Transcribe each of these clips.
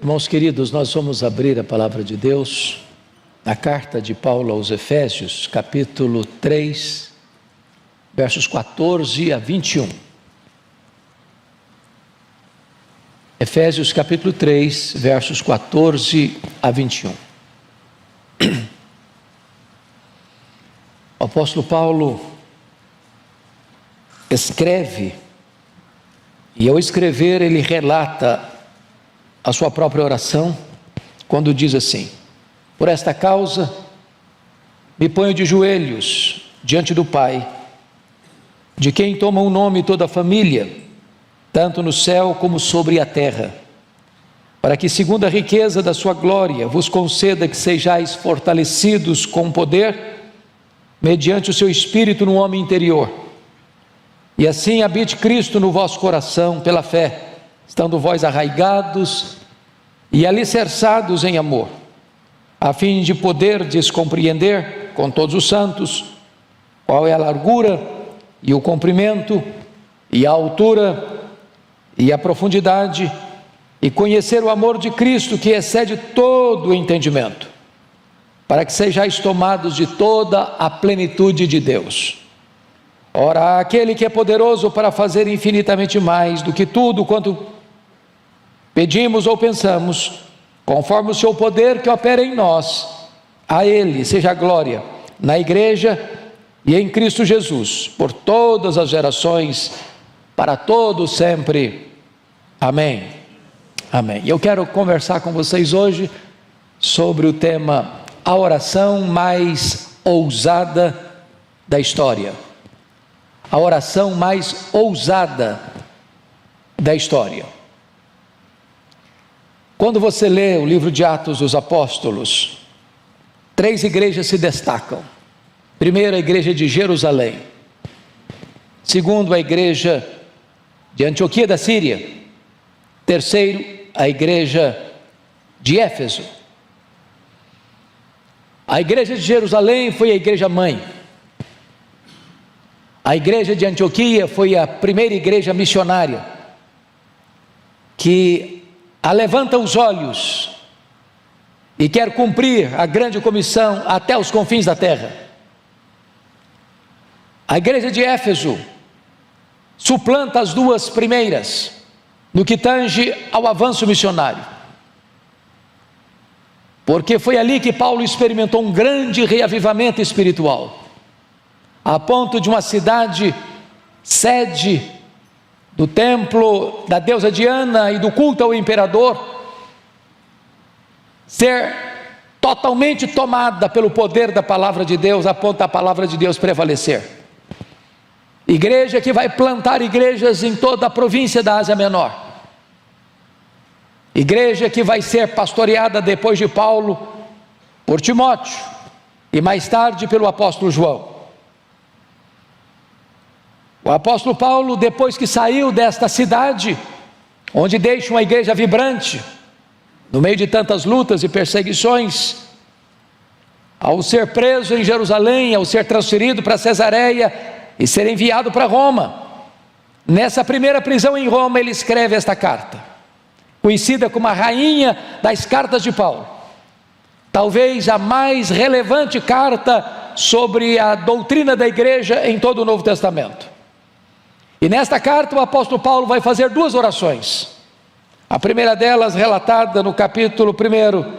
Irmãos queridos, nós vamos abrir a palavra de Deus na carta de Paulo aos Efésios, capítulo 3, versos 14 a 21. Efésios capítulo 3, versos 14 a 21. O apóstolo Paulo escreve, e ao escrever ele relata a sua própria oração, quando diz assim: por esta causa me ponho de joelhos diante do Pai, de quem toma o nome toda a família, tanto no céu como sobre a terra, para que segundo a riqueza da sua glória vos conceda que sejais fortalecidos com poder, mediante o seu Espírito no homem interior, e assim habite Cristo no vosso coração pela fé, estando vós arraigados e alicerçados em amor, a fim de poderdes compreender com todos os santos qual é a largura e o comprimento e a altura e a profundidade, e conhecer o amor de Cristo que excede todo o entendimento, para que sejais tomados de toda a plenitude de Deus. Ora, aquele que é poderoso para fazer infinitamente mais do que tudo quanto pedimos ou pensamos, conforme o seu poder que opera em nós, a Ele seja a glória na igreja e em Cristo Jesus, por todas as gerações, para todos sempre. Amém. Amém. Eu quero conversar com vocês hoje sobre o tema: a oração mais ousada da história. A oração mais ousada da história. Quando você lê o livro de Atos dos Apóstolos, 3 igrejas se destacam. Primeiro, a igreja de Jerusalém. Segundo, a igreja de Antioquia da Síria. Terceiro, a igreja de Éfeso. A igreja de Jerusalém foi a igreja mãe. A igreja de Antioquia foi a primeira igreja missionária, que levanta os olhos e quer cumprir a grande comissão até os confins da terra. A igreja de Éfeso suplanta as duas primeiras no que tange ao avanço missionário, porque foi ali que Paulo experimentou um grande reavivamento espiritual, a ponto de uma cidade sede do templo da deusa Diana e do culto ao imperador ser totalmente tomada pelo poder da palavra de Deus, a ponto da palavra de Deus prevalecer. Igreja que vai plantar igrejas em toda a província da Ásia Menor. Igreja que vai ser pastoreada depois de Paulo por Timóteo e mais tarde pelo apóstolo João. O apóstolo Paulo, depois que saiu desta cidade, onde deixa uma igreja vibrante, no meio de tantas lutas e perseguições, ao ser preso em Jerusalém, ao ser transferido para Cesareia e ser enviado para Roma, nessa primeira prisão em Roma, ele escreve esta carta, conhecida como a rainha das cartas de Paulo, talvez a mais relevante carta sobre a doutrina da igreja em todo o Novo Testamento. E nesta carta o apóstolo Paulo vai fazer 2 orações. A primeira delas relatada no capítulo 1,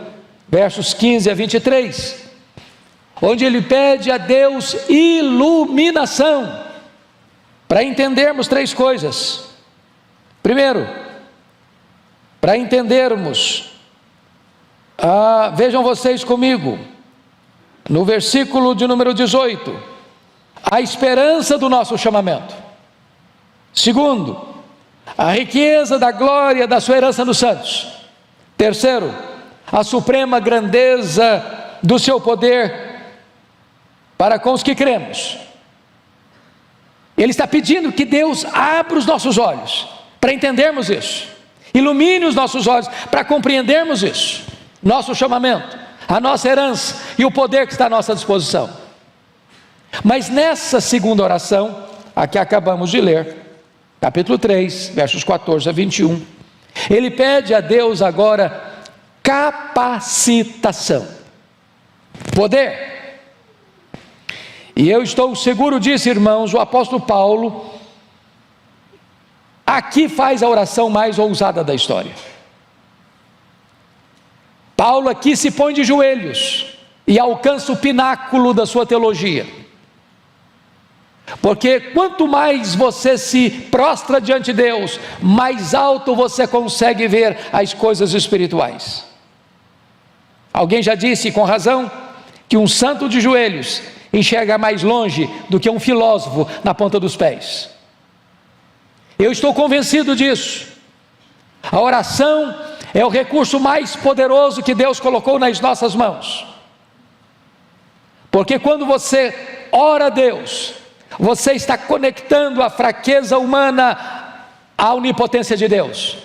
versos 15 a 23, onde ele pede a Deus iluminação para entendermos 3 coisas. Primeiro, para entendermos, vejam vocês comigo, no versículo de número 18, a esperança do nosso chamamento. Segundo, a riqueza da glória da sua herança nos santos. Terceiro, a suprema grandeza do seu poder para com os que cremos. Ele está pedindo que Deus abra os nossos olhos para entendermos isso, ilumine os nossos olhos para compreendermos isso, nosso chamamento, a nossa herança e o poder que está à nossa disposição. Mas nessa segunda oração, a que acabamos de ler, capítulo 3, versos 14 a 21, ele pede a Deus agora capacitação, poder. E eu estou seguro disso, irmãos, o apóstolo Paulo aqui faz a oração mais ousada da história. Paulo aqui se põe de joelhos e alcança o pináculo da sua teologia, porque quanto mais você se prostra diante de Deus, mais alto você consegue ver as coisas espirituais. Alguém já disse com razão que um santo de joelhos enxerga mais longe do que um filósofo na ponta dos pés. Eu estou convencido disso. A oração é o recurso mais poderoso que Deus colocou nas nossas mãos, porque quando você ora a Deus, você está conectando a fraqueza humana à onipotência de Deus.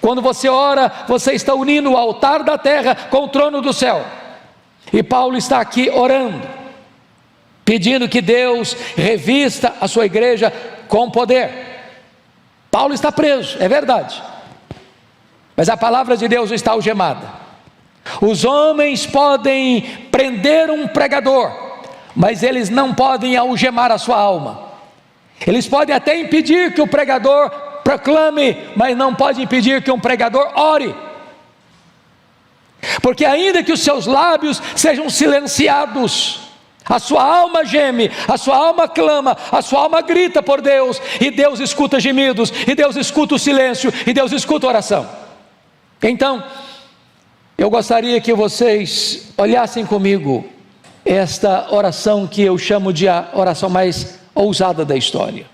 Quando você ora, você está unindo o altar da terra com o trono do céu. E Paulo está aqui orando, pedindo que Deus revista a sua igreja com poder. Paulo está preso, é verdade, mas a palavra de Deus está algemada. Os homens podem prender um pregador, mas eles não podem algemar a sua alma. Eles podem até impedir que o pregador proclame, mas não podem impedir que um pregador ore, porque ainda que os seus lábios sejam silenciados, a sua alma geme, a sua alma clama, a sua alma grita por Deus, e Deus escuta gemidos, e Deus escuta o silêncio, e Deus escuta a oração. Então, eu gostaria que vocês olhassem comigo esta oração que eu chamo de a oração mais ousada da história.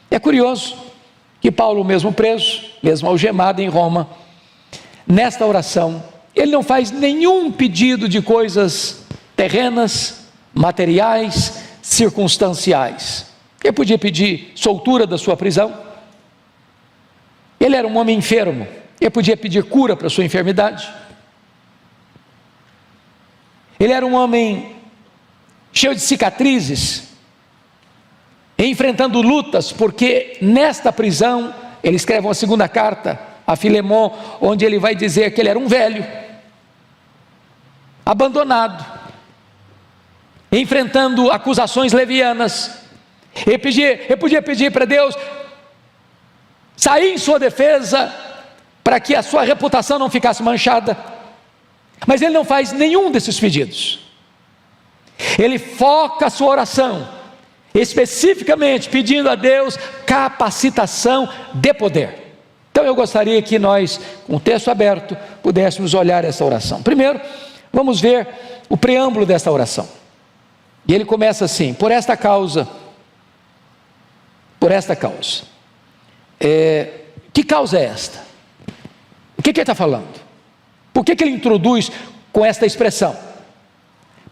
É curioso que Paulo, mesmo preso, mesmo algemado em Roma, nesta oração, ele não faz nenhum pedido de coisas terrenas, materiais, circunstanciais. Ele podia pedir soltura da sua prisão, ele era um homem enfermo, ele podia pedir cura para a sua enfermidade, ele era um homem cheio de cicatrizes, enfrentando lutas, porque nesta prisão, ele escreve uma segunda carta a Filemon, onde ele vai dizer que ele era um velho, abandonado, enfrentando acusações levianas. Ele podia pedir para Deus sair em sua defesa, para que a sua reputação não ficasse manchada, mas ele não faz nenhum desses pedidos. Ele foca a sua oração, especificamente pedindo a Deus capacitação de poder. Então eu gostaria que nós, com o texto aberto, pudéssemos olhar essa oração. Primeiro, vamos ver o preâmbulo desta oração. E ele começa assim: por esta causa. Que causa é esta? O que ele está falando? Por que ele introduz com esta expressão?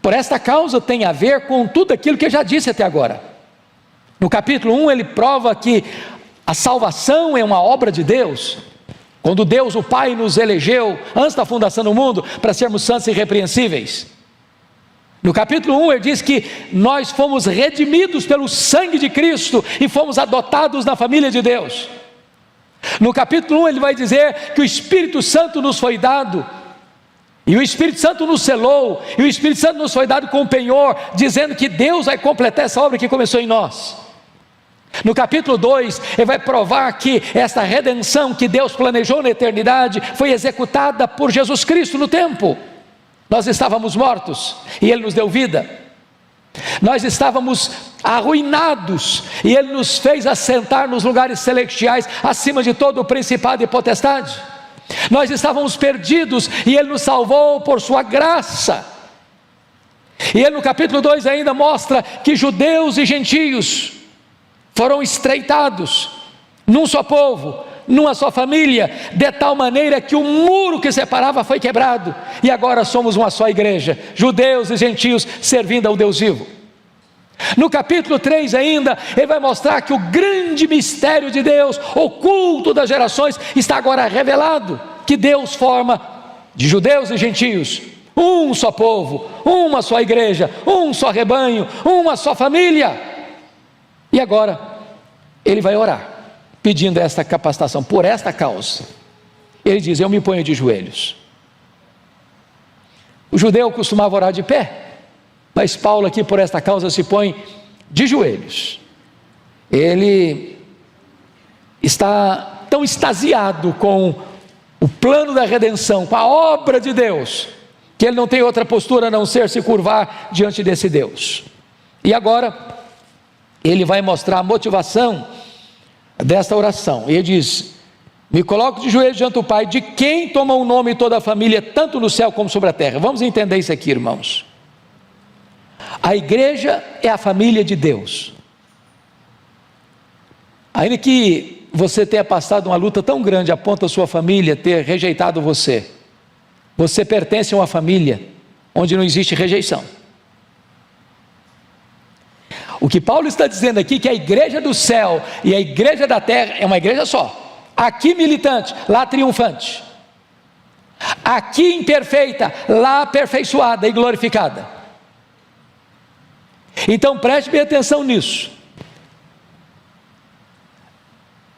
Por esta causa tem a ver com tudo aquilo que eu já disse até agora. No capítulo 1 ele prova que a salvação é uma obra de Deus, quando Deus o Pai nos elegeu antes da fundação do mundo para sermos santos e irrepreensíveis. No capítulo 1 ele diz que nós fomos redimidos pelo sangue de Cristo e fomos adotados na família de Deus. No capítulo 1 ele vai dizer que o Espírito Santo nos foi dado, e o Espírito Santo nos selou, e o Espírito Santo nos foi dado com penhor, dizendo que Deus vai completar essa obra que começou em nós. No capítulo 2 ele vai provar que esta redenção que Deus planejou na eternidade foi executada por Jesus Cristo no tempo. Nós estávamos mortos e Ele nos deu vida, nós estávamos arruinados e Ele nos fez assentar nos lugares celestiais, acima de todo o principado e potestade. Nós estávamos perdidos e Ele nos salvou por sua graça. E Ele no capítulo 2 ainda mostra que judeus e gentios foram estreitados num só povo, numa só família, de tal maneira que o muro que separava foi quebrado, e agora somos uma só igreja, judeus e gentios servindo ao Deus vivo. No capítulo 3 ainda, ele vai mostrar que o grande mistério de Deus, oculto das gerações, está agora revelado, que Deus forma de judeus e gentios um só povo, uma só igreja, um só rebanho, uma só família. E agora ele vai orar, pedindo esta capacitação. Por esta causa ele diz: eu me ponho de joelhos. O judeu costumava orar de pé, mas Paulo aqui por esta causa se põe de joelhos. Ele está tão extasiado com o plano da redenção, com a obra de Deus, que ele não tem outra postura a não ser se curvar diante desse Deus. E agora, ele vai mostrar a motivação desta oração. Ele diz: me coloco de joelhos diante do Pai, de quem toma o nome toda a família, tanto no céu como sobre a terra. Vamos entender isso aqui, irmãos. A igreja é a família de Deus. Ainda que você tenha passado uma luta tão grande a ponto da sua família ter rejeitado você, você pertence a uma família onde não existe rejeição. O que Paulo está dizendo aqui é que a igreja do céu e a igreja da terra é uma igreja só. Aqui militante, lá triunfante. Aqui imperfeita, lá aperfeiçoada e glorificada. Então preste bem atenção nisso.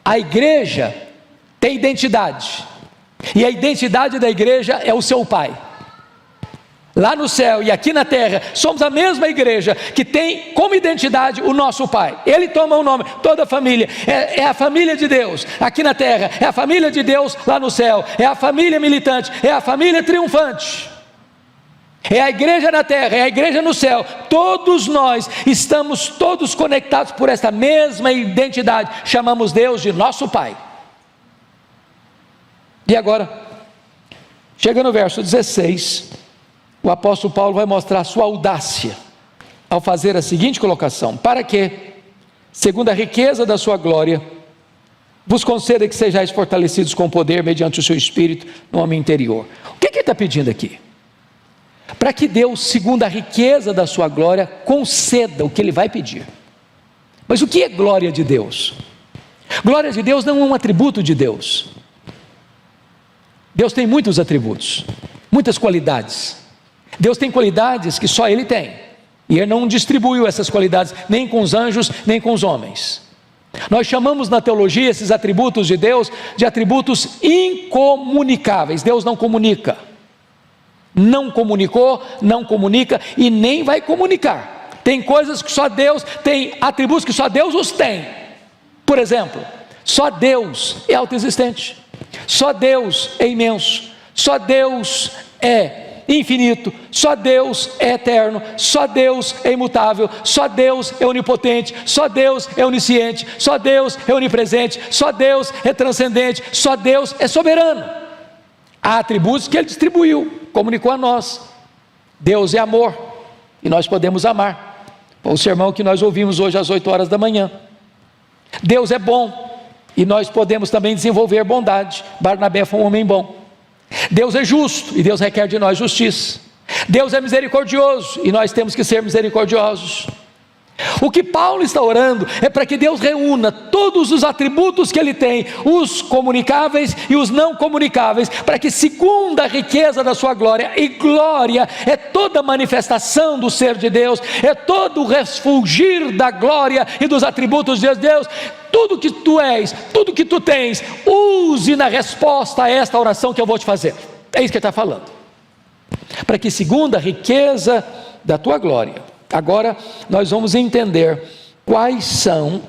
A igreja tem identidade, e a identidade da igreja é o seu Pai. Lá no céu e aqui na terra, somos a mesma igreja que tem como identidade o nosso Pai. Ele toma o nome, toda a família, é a família de Deus. Aqui na terra, é a família de Deus lá no céu, é a família militante, é a família triunfante. É a igreja na terra, é a igreja no céu. Todos nós estamos todos conectados por essa mesma identidade. Chamamos Deus de nosso Pai. E agora, chega no verso 16, o apóstolo Paulo vai mostrar a sua audácia ao fazer a seguinte colocação: para que, segundo a riqueza da sua glória, vos conceda que sejais fortalecidos com poder mediante o seu Espírito no homem interior. O que ele está pedindo aqui? Para que Deus, segundo a riqueza da sua glória, conceda o que ele vai pedir. Mas o que é glória de Deus? Glória de Deus não é um atributo de Deus. Deus tem muitos atributos, muitas qualidades. Deus tem qualidades que só Ele tem, e Ele não distribuiu essas qualidades nem com os anjos, nem com os homens. Nós chamamos na teologia esses atributos de Deus de atributos incomunicáveis. Deus não comunica, não comunicou, não comunica e nem vai comunicar. Tem coisas que só Deus tem, atributos que só Deus os tem. Por exemplo, só Deus é autoexistente, só Deus é imenso, só Deus é infinito, só Deus é eterno, só Deus é imutável, só Deus é onipotente, só Deus é onisciente, só Deus é onipresente, só Deus é transcendente, só Deus é soberano. Há atributos que Ele distribuiu, comunicou a nós. Deus é amor, e nós podemos amar. Foi o sermão que nós ouvimos hoje às 8 horas da manhã. Deus é bom, e nós podemos também desenvolver bondade. Barnabé foi um homem bom. Deus é justo, e Deus requer de nós justiça. Deus é misericordioso, e nós temos que ser misericordiosos. O que Paulo está orando é para que Deus reúna todos os atributos que Ele tem, os comunicáveis e os não comunicáveis, para que, segundo a riqueza da sua glória, e glória é toda manifestação do ser de Deus, é todo o refulgir da glória e dos atributos de Deus. Tudo que tu és, tudo que tu tens, use na resposta a esta oração que eu vou te fazer. É isso que ele está falando. Para que, segundo a riqueza da tua glória. Agora nós vamos entender quais são,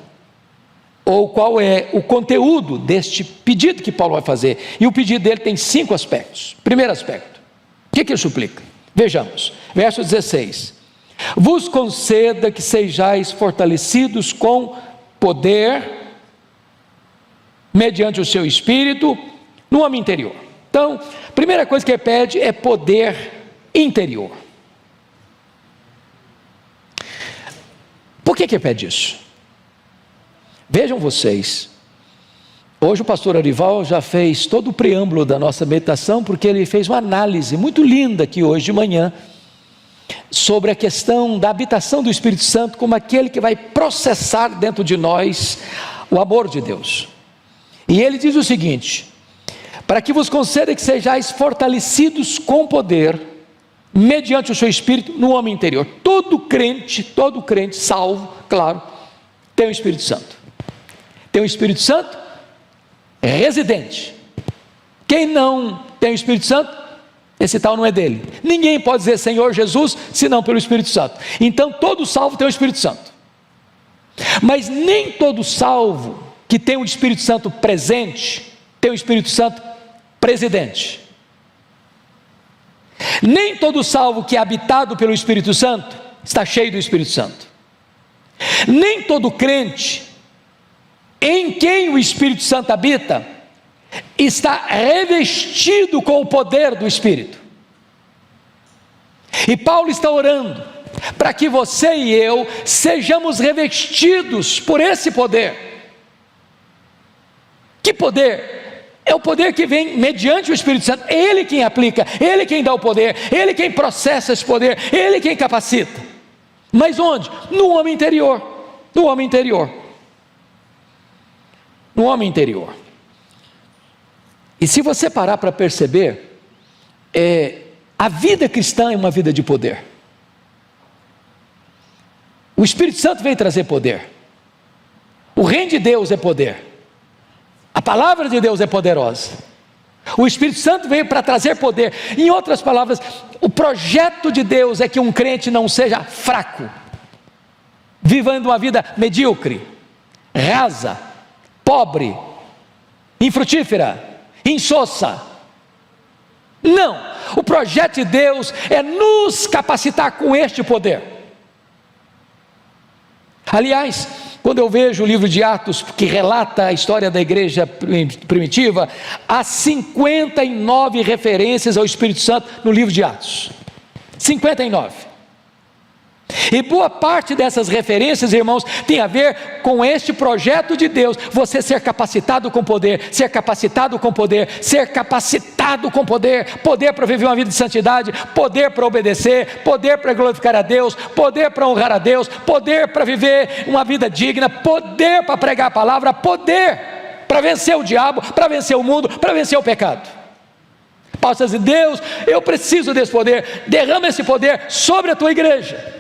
ou qual é o conteúdo deste pedido que Paulo vai fazer. E o pedido dele tem 5 aspectos. Primeiro aspecto, o que ele suplica? Vejamos, verso 16: vos conceda que sejais fortalecidos com poder, mediante o seu Espírito, no homem interior. Então, a primeira coisa que ele pede é poder interior. Por que ele pede isso? Vejam vocês, hoje o pastor Arival já fez todo o preâmbulo da nossa meditação, porque ele fez uma análise muito linda aqui hoje de manhã, sobre a questão da habitação do Espírito Santo, como aquele que vai processar dentro de nós o amor de Deus. E ele diz o seguinte: para que vos conceda que sejais fortalecidos com poder, mediante o seu Espírito, no homem interior. Todo crente salvo, claro, tem o Espírito Santo. Tem o Espírito Santo residente. Quem não tem o Espírito Santo, Esse tal não é dele. Ninguém pode dizer Senhor Jesus, senão pelo Espírito Santo. Então todo salvo tem o Espírito Santo. Mas nem todo salvo que tem o Espírito Santo presente, tem o Espírito Santo presidente. Nem todo salvo que é habitado pelo Espírito Santo, está cheio do Espírito Santo. Nem todo crente, em quem o Espírito Santo habita, está revestido com o poder do Espírito. E Paulo está orando para que você e eu sejamos revestidos por esse poder. Que poder? É o poder que vem mediante o Espírito Santo. É Ele quem aplica, Ele quem dá o poder, Ele quem processa esse poder, Ele quem capacita. Mas onde? No homem interior. No homem interior. No homem interior. E se você parar para perceber, a vida cristã é uma vida de poder. O Espírito Santo veio trazer poder. O reino de Deus é poder. A palavra de Deus é poderosa. O Espírito Santo veio para trazer poder. Em outras palavras, o projeto de Deus é que um crente não seja fraco, vivendo uma vida medíocre, rasa, pobre, infrutífera, insossa. Não, o projeto de Deus é nos capacitar com este poder. Aliás, quando eu vejo o livro de Atos, que relata a história da igreja primitiva, há 59 referências ao Espírito Santo no livro de Atos. 59. E boa parte dessas referências, irmãos, tem a ver com este projeto de Deus, você ser capacitado com poder, ser capacitado com poder, ser capacitado com poder, poder para viver uma vida de santidade, poder para obedecer, poder para glorificar a Deus, poder para honrar a Deus, poder para viver uma vida digna, poder para pregar a palavra, poder para vencer o diabo, para vencer o mundo, para vencer o pecado. Paulo está dizendo: Deus, eu preciso desse poder, derrama esse poder sobre a tua igreja.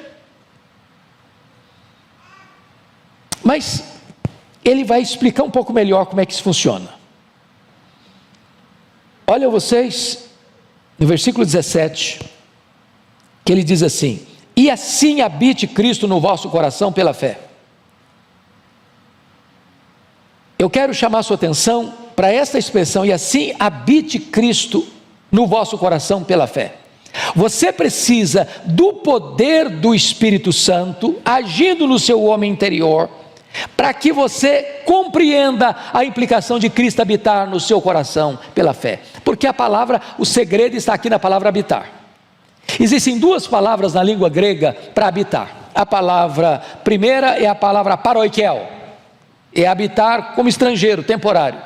Mas ele vai explicar um pouco melhor como é que isso funciona. Olha vocês, no versículo 17, que ele diz assim: e assim habite Cristo no vosso coração pela fé. Eu quero chamar a sua atenção para esta expressão: e assim habite Cristo no vosso coração pela fé. Você precisa do poder do Espírito Santo agindo no seu homem interior, para que você compreenda a implicação de Cristo habitar no seu coração pela fé. Porque a palavra, o segredo está aqui na palavra habitar. Existem duas palavras na língua grega para habitar. A palavra primeira é a palavra paroikel, é habitar como estrangeiro, temporário.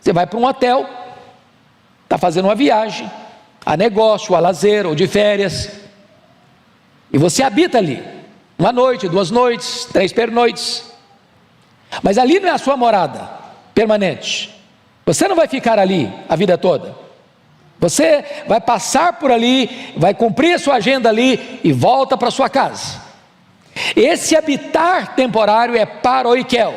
Você vai para um hotel, está fazendo uma viagem, a negócio, a lazer ou de férias, e você habita ali, uma noite, 2 noites, 3 pernoites. Mas ali não é a sua morada permanente. Você não vai ficar ali a vida toda. Você vai passar por ali, vai cumprir a sua agenda ali e volta para sua casa. Esse habitar temporário é paroikel.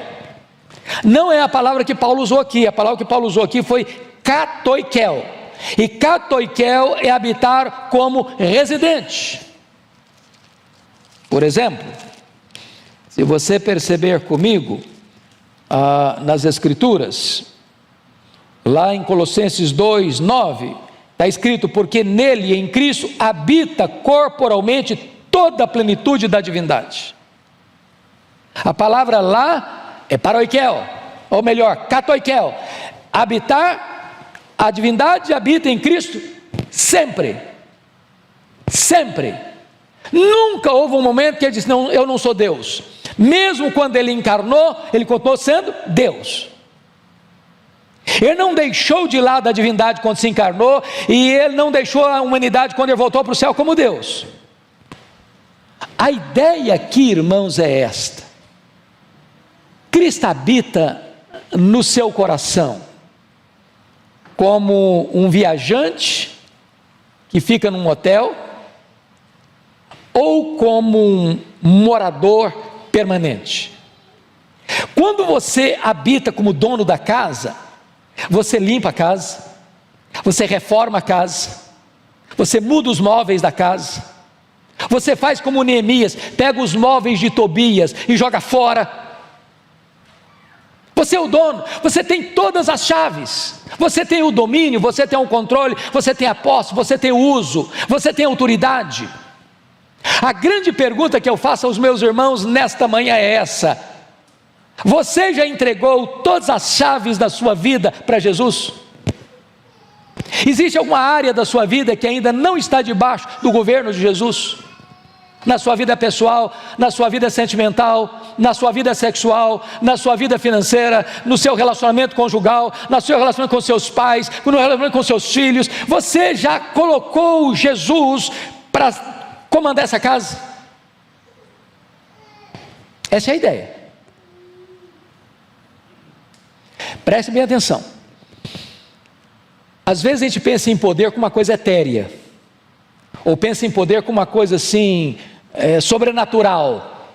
Não é a palavra que Paulo usou aqui. A palavra que Paulo usou aqui foi katoikel. E katoikel é habitar como residente. Por exemplo, se você perceber comigo, nas Escrituras, lá em Colossenses 2, 9, está escrito: porque nele, em Cristo, habita corporalmente toda a plenitude da divindade. A palavra lá é paroikel, ou melhor, katoikel. Habitar, a divindade habita em Cristo sempre. Sempre. Nunca houve um momento que ele disse: não, eu não sou Deus. Mesmo quando ele encarnou, ele continuou sendo Deus. Ele não deixou de lado a divindade quando se encarnou, e ele não deixou a humanidade quando ele voltou para o céu como Deus. A ideia aqui, irmãos, é esta: Cristo habita no seu coração como um viajante que fica num hotel, ou como um morador permanente. Quando você habita como dono da casa, você limpa a casa, você reforma a casa, Você muda os móveis da casa. Você faz como Neemias, pega os móveis de Tobias e joga fora. Você é o dono, você tem todas as chaves. Você tem o domínio, você tem o controle, você tem a posse, você tem o uso, você tem a autoridade. A grande pergunta que eu faço aos meus irmãos nesta manhã é essa: você já entregou todas as chaves da sua vida para Jesus? Existe alguma área da sua vida que ainda não está debaixo do governo de Jesus? Na sua vida pessoal, na sua vida sentimental, na sua vida sexual, na sua vida financeira, no seu relacionamento conjugal, no seu relacionamento com seus pais, no relacionamento com seus filhos. Você já colocou Jesus para comandar essa casa? Essa é a ideia. Preste bem atenção. Às vezes a gente pensa em poder como uma coisa etérea, ou pensa em poder como uma coisa assim, sobrenatural,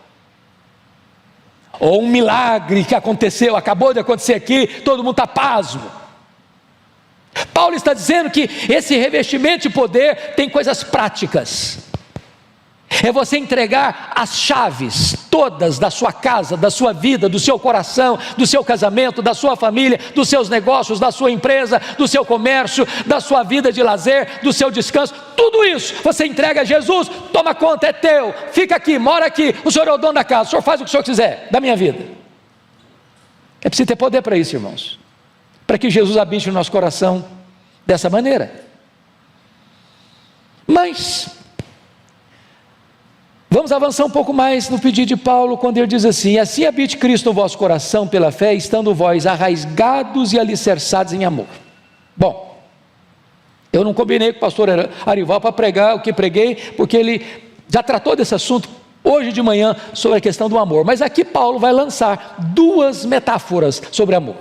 ou um milagre que aconteceu, acabou de acontecer aqui, todo mundo está pasmo. Paulo está dizendo que esse revestimento de poder tem coisas práticas. É você entregar as chaves todas da sua casa, da sua vida, do seu coração, do seu casamento, da sua família, dos seus negócios, da sua empresa, do seu comércio, da sua vida de lazer, do seu descanso. Tudo isso você entrega a Jesus. Toma conta, é teu, fica aqui, mora aqui, o Senhor é o dono da casa, o Senhor faz o que o Senhor quiser da minha vida. É preciso ter poder para isso, irmãos, para que Jesus habite no nosso coração dessa maneira. Mas vamos avançar um pouco mais no pedido de Paulo, quando ele diz assim: assim habite Cristo no vosso coração pela fé, estando vós arraigados e alicerçados em amor. Bom, eu não combinei com o pastor Arival para pregar o que preguei, porque ele já tratou desse assunto hoje de manhã, sobre a questão do amor. Mas aqui Paulo vai lançar duas metáforas sobre amor.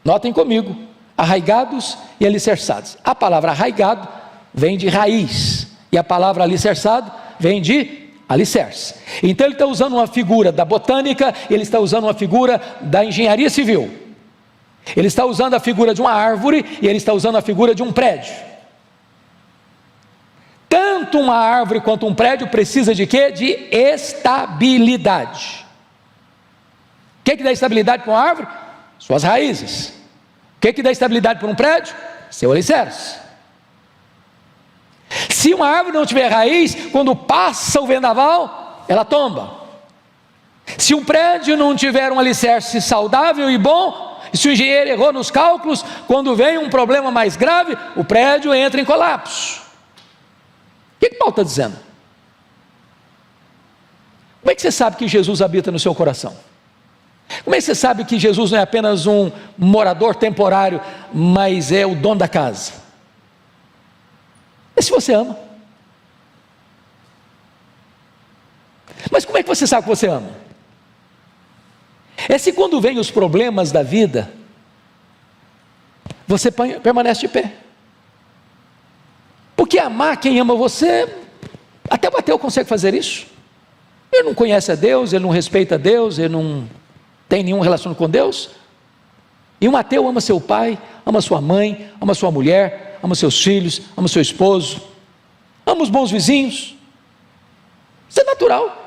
Notem comigo: arraigados e alicerçados. A palavra arraigado vem de raiz, e a palavra alicerçado vem de alicerce. Então ele está usando uma figura da botânica, ele está usando uma figura da engenharia civil, ele está usando a figura de uma árvore, e ele está usando a figura de um prédio. Tanto uma árvore quanto um prédio precisa de quê? De estabilidade. O que dá estabilidade para uma árvore? Suas raízes. O que dá estabilidade para um prédio? Seu alicerce. Se uma árvore não tiver raiz, quando passa o vendaval, ela tomba. Se um prédio não tiver um alicerce saudável e bom, se o engenheiro errou nos cálculos, quando vem um problema mais grave, o prédio entra em colapso. O que Paulo está dizendo? Como é que você sabe que Jesus habita no seu coração? Como é que você sabe que Jesus não é apenas um morador temporário, mas é o dono da casa? É se você ama. Mas como é que você sabe que você ama? É se quando vem os problemas da vida, você permanece de pé. Porque amar quem ama você, até o ateu consegue fazer isso. Ele não conhece a Deus, ele não respeita a Deus, ele não tem nenhum relacionamento com Deus. E um ateu ama seu pai, ama sua mãe, ama sua mulher, ama seus filhos, ama seu esposo, ama os bons vizinhos. Isso é natural.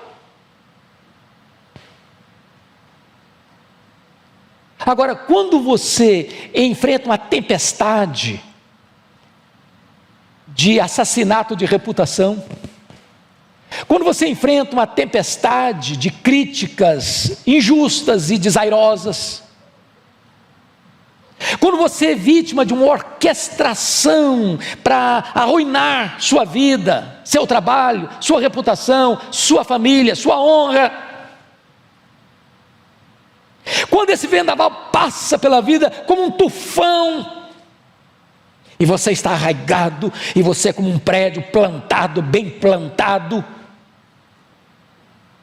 Agora, quando você enfrenta uma tempestade de assassinato de reputação, quando você enfrenta uma tempestade de críticas injustas e desairosas, quando você é vítima de uma orquestração para arruinar sua vida, seu trabalho, sua reputação, sua família, sua honra, quando esse vendaval passa pela vida como um tufão, e você está arraigado, e você é como um prédio plantado, bem plantado,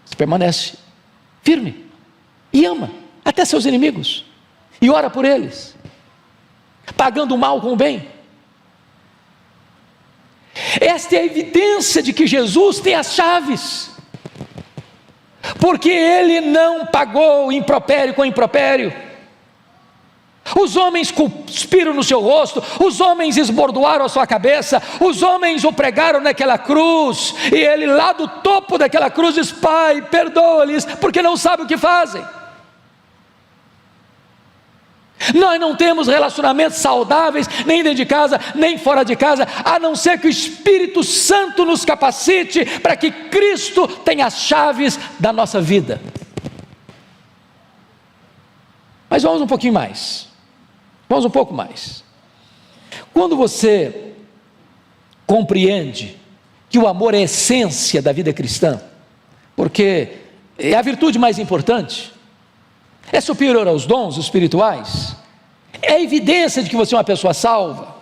você permanece firme, e ama até seus inimigos, e ora por eles, pagando o mal com o bem. Esta é a evidência de que Jesus tem as chaves, porque Ele não pagou impropério com impropério, Os homens cuspiram no seu rosto, os homens esbordoaram a sua cabeça, os homens o pregaram naquela cruz, e ele lá do topo daquela cruz diz: Pai, perdoa-lhes, porque não sabem o que fazem. Nós não temos relacionamentos saudáveis, nem dentro de casa, nem fora de casa, a não ser que o Espírito Santo nos capacite para que Cristo tenha as chaves da nossa vida. Mas vamos um pouquinho mais. Vamos um pouco mais. Quando você compreende que o amor é a essência da vida cristã, porque é a virtude mais importante, é superior aos dons espirituais, é a evidência de que você é uma pessoa salva,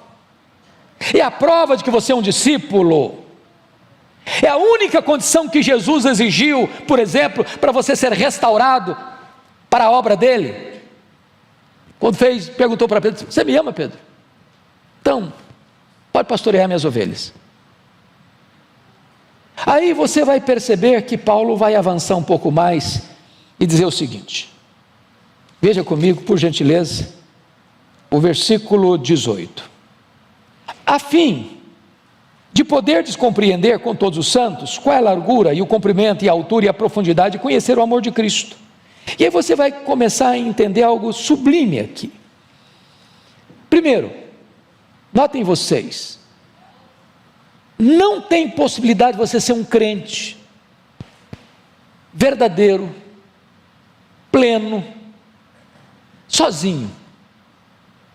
é a prova de que você é um discípulo, é a única condição que Jesus exigiu, por exemplo, para você ser restaurado para a obra dele. Quando perguntou para Pedro: você me ama, Pedro? Então, pode pastorear minhas ovelhas. Aí você vai perceber que Paulo vai avançar um pouco mais e dizer o seguinte. Veja comigo, por gentileza, o versículo 18. A fim de poderdes compreender com todos os santos qual é a largura e o comprimento e a altura e a profundidade, e conhecer o amor de Cristo. E aí você vai começar a entender algo sublime aqui. Primeiro, notem vocês, não tem possibilidade de você ser um crente verdadeiro, pleno, sozinho,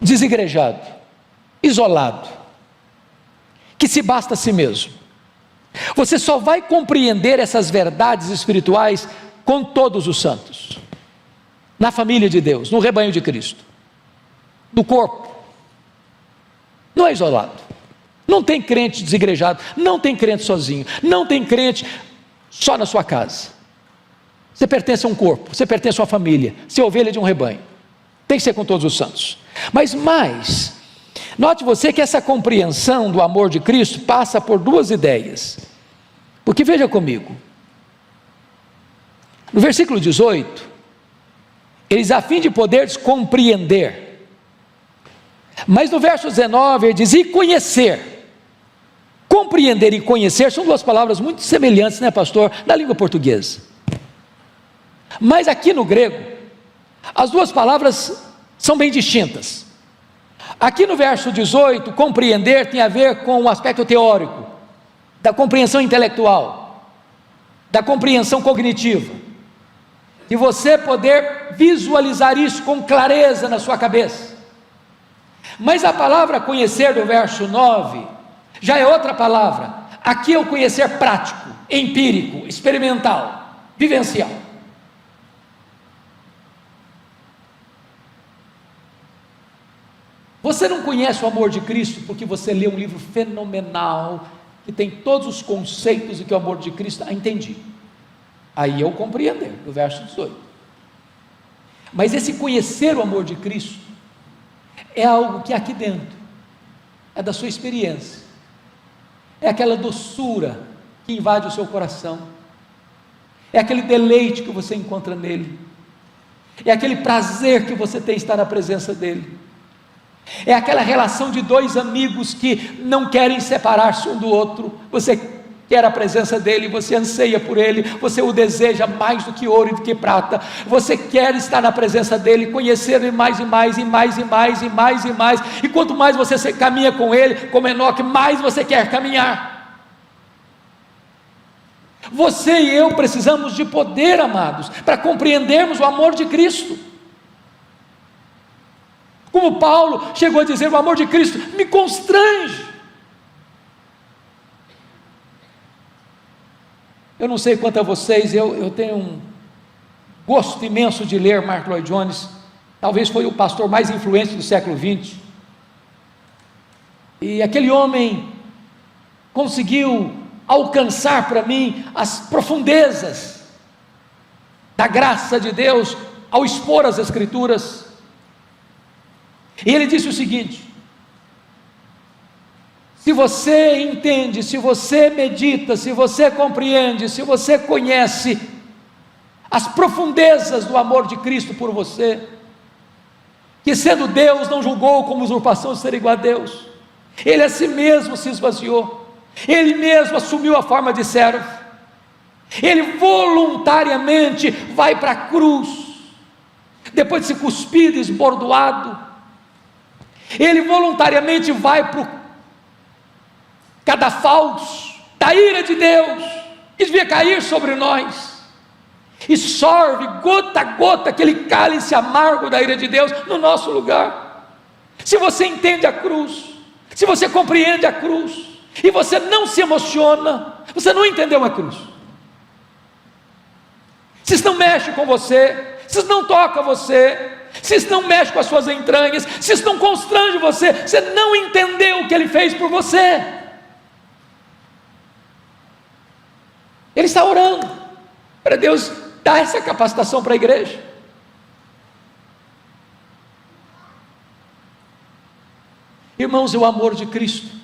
desigrejado, isolado, que se basta a si mesmo. Você só vai compreender essas verdades espirituais com todos os santos, na família de Deus, no rebanho de Cristo, no corpo. Não é isolado, não tem crente desigrejado, não tem crente sozinho, não tem crente só na sua casa. Você pertence a um corpo, você pertence a uma família, você é ovelha de um rebanho, tem que ser com todos os santos. Mas mais, note você que essa compreensão do amor de Cristo passa por duas ideias, porque veja comigo, no versículo 18, eles a fim de poderes compreender, mas no verso 19 ele diz: e conhecer. Compreender e conhecer são duas palavras muito semelhantes, né, pastor, na língua portuguesa, mas aqui no grego, as duas palavras são bem distintas. Aqui no verso 18, compreender tem a ver com o aspecto teórico, da compreensão intelectual, da compreensão cognitiva, e você poder visualizar isso com clareza na sua cabeça. Mas a palavra conhecer do verso 9, já é outra palavra. Aqui é o conhecer prático, empírico, experimental, vivencial. Você não conhece o amor de Cristo porque você lê um livro fenomenal, que tem todos os conceitos de que o amor de Cristo, entendi. Aí eu compreender, do verso 18. Mas esse conhecer o amor de Cristo é algo que é aqui dentro, é da sua experiência, é aquela doçura que invade o seu coração, é aquele deleite que você encontra nele, é aquele prazer que você tem estar na presença dele, é aquela relação de dois amigos que não querem separar-se um do outro. Você quer a presença dele, você anseia por ele, você o deseja mais do que ouro e do que prata, você quer estar na presença dele, conhecer ele mais e mais, e mais e mais, e mais e mais, e quanto mais você caminha com ele, como Enoque, mais você quer caminhar. Você e eu precisamos de poder, amados, para compreendermos o amor de Cristo. Como Paulo chegou a dizer, o amor de Cristo me constrange. Eu não sei quanto a vocês, eu tenho um gosto imenso de ler Martyn Lloyd-Jones, talvez foi o pastor mais influente do século XX, e aquele homem conseguiu alcançar para mim as profundezas da graça de Deus, ao expor as Escrituras, e ele disse o seguinte: se você entende, se você medita, se você compreende, se você conhece as profundezas do amor de Cristo por você, que sendo Deus não julgou como usurpação ser igual a Deus, ele a si mesmo se esvaziou, ele mesmo assumiu a forma de servo, ele voluntariamente vai para a cruz, depois de ser cuspido e esbordoado, ele voluntariamente vai para o cadafalso da ira de Deus, que devia cair sobre nós, e sorve gota a gota aquele cálice amargo da ira de Deus no nosso lugar. Se você entende a cruz, se você compreende a cruz, e você não se emociona, você não entendeu a cruz. Se isso não mexe com você, se isso não toca você, se isso não mexe com as suas entranhas, se isso não constrange você, você não entendeu o que Ele fez por você. Ele está orando para Deus dar essa capacitação para a igreja. Irmãos, é o amor de Cristo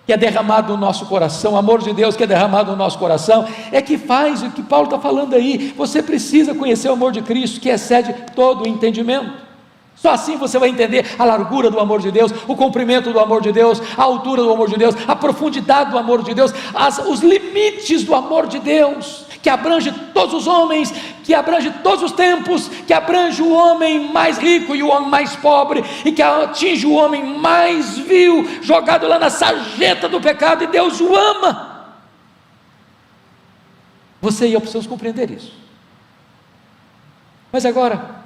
que é derramado no nosso coração, o amor de Deus que é derramado no nosso coração, é que faz o que Paulo está falando aí. Você precisa conhecer o amor de Cristo, que excede todo o entendimento. Só assim você vai entender a largura do amor de Deus, o comprimento do amor de Deus, a altura do amor de Deus, a profundidade do amor de Deus, os limites do amor de Deus, que abrange todos os homens, que abrange todos os tempos, que abrange o homem mais rico e o homem mais pobre, e que atinge o homem mais vil, jogado lá na sarjeta do pecado, e Deus o ama. Você e eu precisamos compreender isso. Mas agora,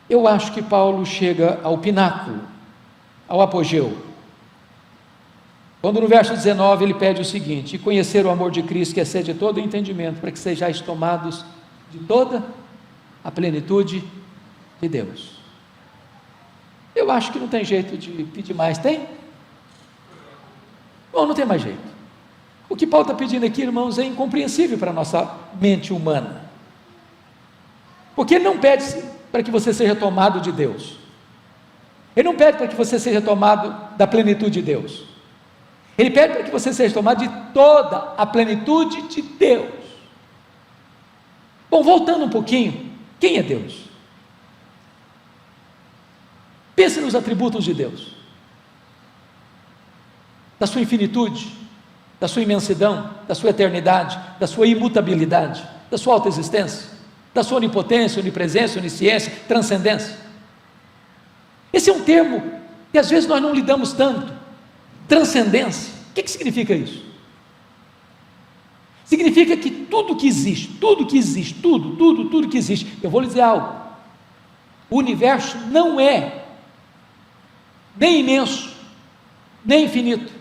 eu acho que Paulo chega ao pináculo, ao apogeu, quando no verso 19 ele pede o seguinte: e conhecer o amor de Cristo que excede todo o entendimento, para que sejais tomados de toda a plenitude de Deus. Eu acho que não tem jeito de pedir mais, tem? Bom, não tem mais jeito. O que Paulo está pedindo aqui, irmãos, é incompreensível para a nossa mente humana, porque ele não pede para que você seja tomado de Deus, ele não pede para que você seja tomado da plenitude de Deus, ele pede para que você seja tomado de toda a plenitude de Deus. Bom, voltando um pouquinho, quem é Deus? Pense nos atributos de Deus, da sua infinitude, da sua imensidão, da sua eternidade, da sua imutabilidade, da sua autoexistência, da sua onipotência, onipresença, onisciência, transcendência. Esse é um termo que às vezes nós não lidamos tanto. Transcendência, o que significa isso? Significa que tudo que existe, tudo que existe, eu vou lhe dizer algo: o universo não é nem imenso, nem infinito.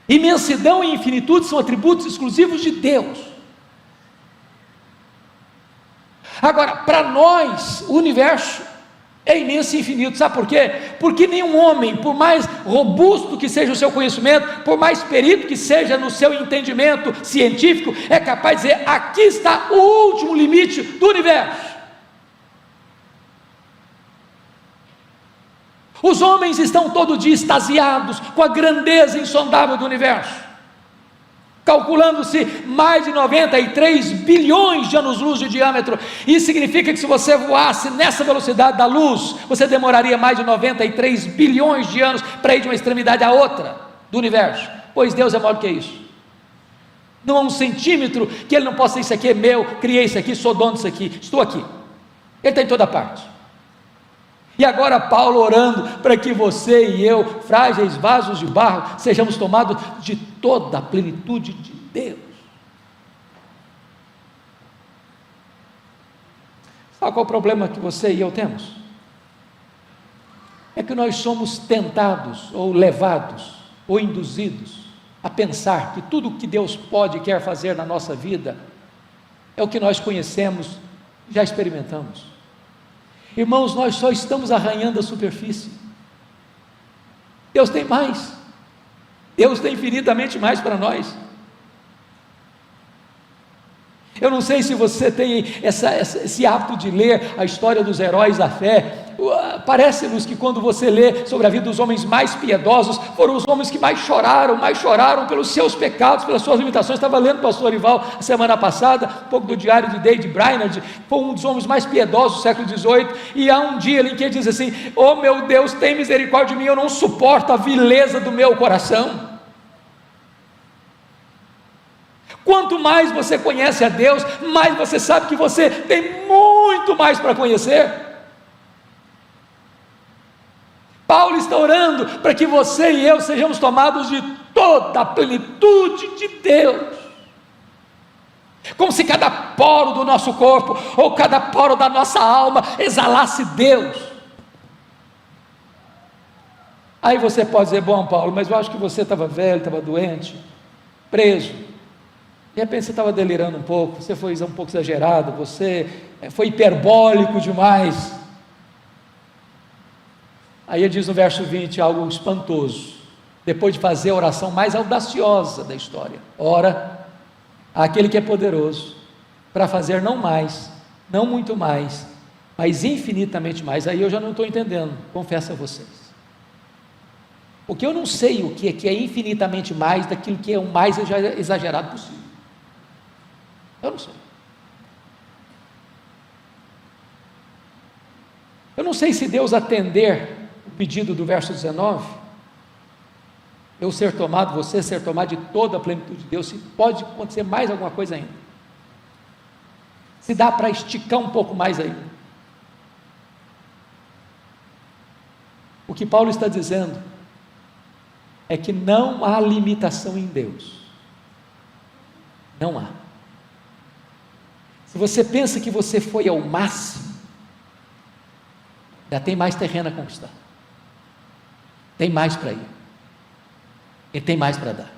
Imensidão e infinitude são atributos exclusivos de Deus. Agora, para nós, o universo é imenso e infinito. Sabe por quê? Porque nenhum homem, por mais robusto que seja o seu conhecimento, por mais perito que seja no seu entendimento científico, é capaz de dizer: aqui está o último limite do universo. Os homens estão todo dia extasiados com a grandeza insondável do universo, calculando-se mais de 93 bilhões de anos-luz de diâmetro. Isso significa que se você voasse nessa velocidade da luz, você demoraria mais de 93 bilhões de anos para ir de uma extremidade à outra do universo, pois Deus é maior do que isso. Não há um centímetro que Ele não possa dizer: isso aqui é meu, criei isso aqui, sou dono disso aqui, estou aqui. Ele está em toda parte. E agora Paulo orando para que você e eu, frágeis vasos de barro, sejamos tomados de toda a plenitude de Deus. Sabe qual é o problema que você e eu temos? É que nós somos tentados, ou levados, ou induzidos a pensar que tudo o que Deus pode e quer fazer na nossa vida é o que nós conhecemos, já experimentamos. Irmãos, nós só estamos arranhando a superfície. Deus tem mais. Deus tem infinitamente mais para nós. Eu não sei se você tem esse hábito de ler a história dos heróis da fé, Parece-nos que quando você lê sobre a vida dos homens mais piedosos, foram os homens que mais choraram pelos seus pecados, pelas suas limitações. Estava lendo o pastor Arival a semana passada, um pouco do diário de David Brainerd. Foi um dos homens mais piedosos do século XVIII, e há um dia em que ele diz assim: oh meu Deus, tem misericórdia de mim, eu não suporto a vileza do meu coração. Quanto mais você conhece a Deus, mais você sabe que você tem muito mais para conhecer. Paulo está orando para que você e eu sejamos tomados de toda a plenitude de Deus, como se cada poro do nosso corpo, ou cada poro da nossa alma exalasse Deus. Aí você pode dizer: bom, Paulo, mas eu acho que você estava velho, estava doente, preso. De repente você estava delirando um pouco, você foi um pouco exagerado, você foi hiperbólico demais. Aí ele diz no verso 20 algo espantoso, depois de fazer a oração mais audaciosa da história: ora àquele que é poderoso para fazer não mais, não muito mais, mas infinitamente mais. Aí eu já não estou entendendo, confesso a vocês, porque eu não sei o que é infinitamente mais daquilo que é o mais exagerado possível. Eu não sei. Eu não sei se Deus atender o pedido do verso 19, eu ser tomado, você ser tomado de toda a plenitude de Deus, se pode acontecer mais alguma coisa ainda, se dá para esticar um pouco mais ainda. O que Paulo está dizendo é que não há limitação em Deus. Não há. Se você pensa que você foi ao máximo, já tem mais terreno a conquistar, tem mais para ir, Ele tem mais para dar.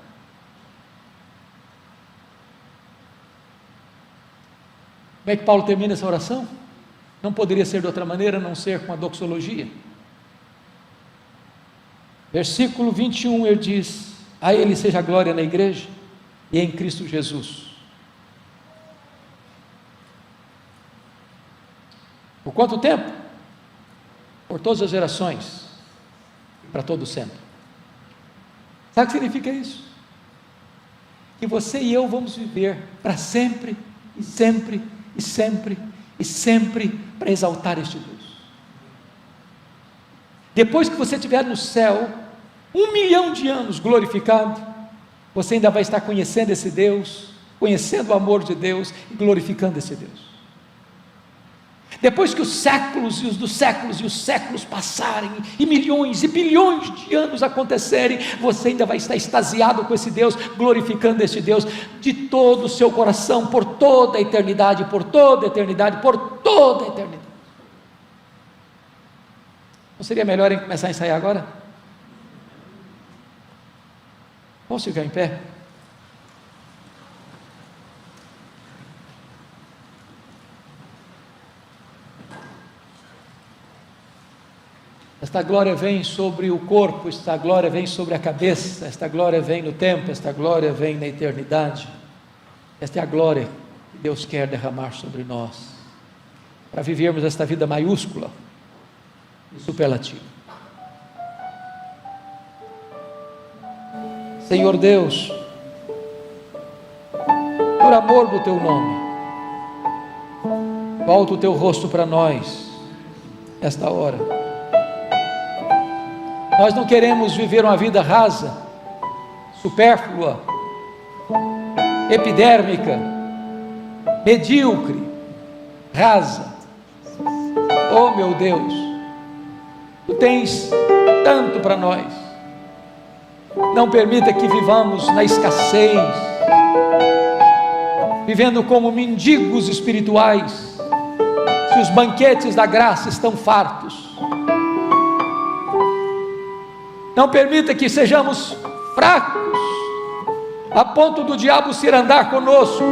Como é que Paulo termina essa oração? Não poderia ser de outra maneira, a não ser com a doxologia. Versículo 21, ele diz: a Ele seja a glória na igreja e em Cristo Jesus, por quanto tempo? Por todas as gerações, e para todo sempre. Sabe o que significa isso? Que você e eu vamos viver para sempre, e sempre, e sempre, e sempre, para exaltar este Deus. Depois que você estiver no céu, 1 milhão de anos glorificado, você ainda vai estar conhecendo esse Deus, conhecendo o amor de Deus, e glorificando esse Deus. Depois que os séculos e os dos séculos e os séculos passarem, e milhões e bilhões de anos acontecerem, você ainda vai estar extasiado com esse Deus, glorificando esse Deus de todo o seu coração, por toda a eternidade, por toda a eternidade, por toda a eternidade. Não seria melhor em começar a ensaiar agora? Vamos ficar em pé? Esta glória vem sobre o corpo, esta glória vem sobre a cabeça, esta glória vem no tempo, esta glória vem na eternidade. Esta é a glória que Deus quer derramar sobre nós, para vivermos esta vida maiúscula e superlativa. Senhor Deus, por amor do Teu nome, volta o Teu rosto para nós, esta hora. Nós não queremos viver uma vida rasa, supérflua, epidérmica, medíocre, rasa. Oh meu Deus, Tu tens tanto para nós. Não permita que vivamos na escassez, vivendo como mendigos espirituais, se os banquetes da graça estão fartos. Não permita que sejamos fracos, a ponto do diabo se irandar conosco,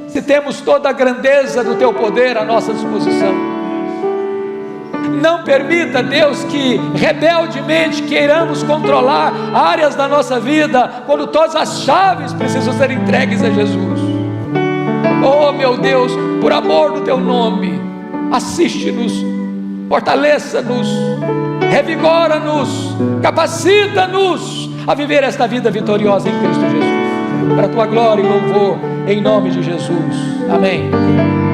se temos toda a grandeza do Teu poder à nossa disposição. Não permita, Deus, que rebeldemente queiramos controlar áreas da nossa vida, quando todas as chaves precisam ser entregues a Jesus. Oh meu Deus, por amor do Teu nome, assiste-nos fortaleça-nos, revigora-nos, capacita-nos a viver esta vida vitoriosa em Cristo Jesus, para a tua glória e louvor, em nome de Jesus, amém.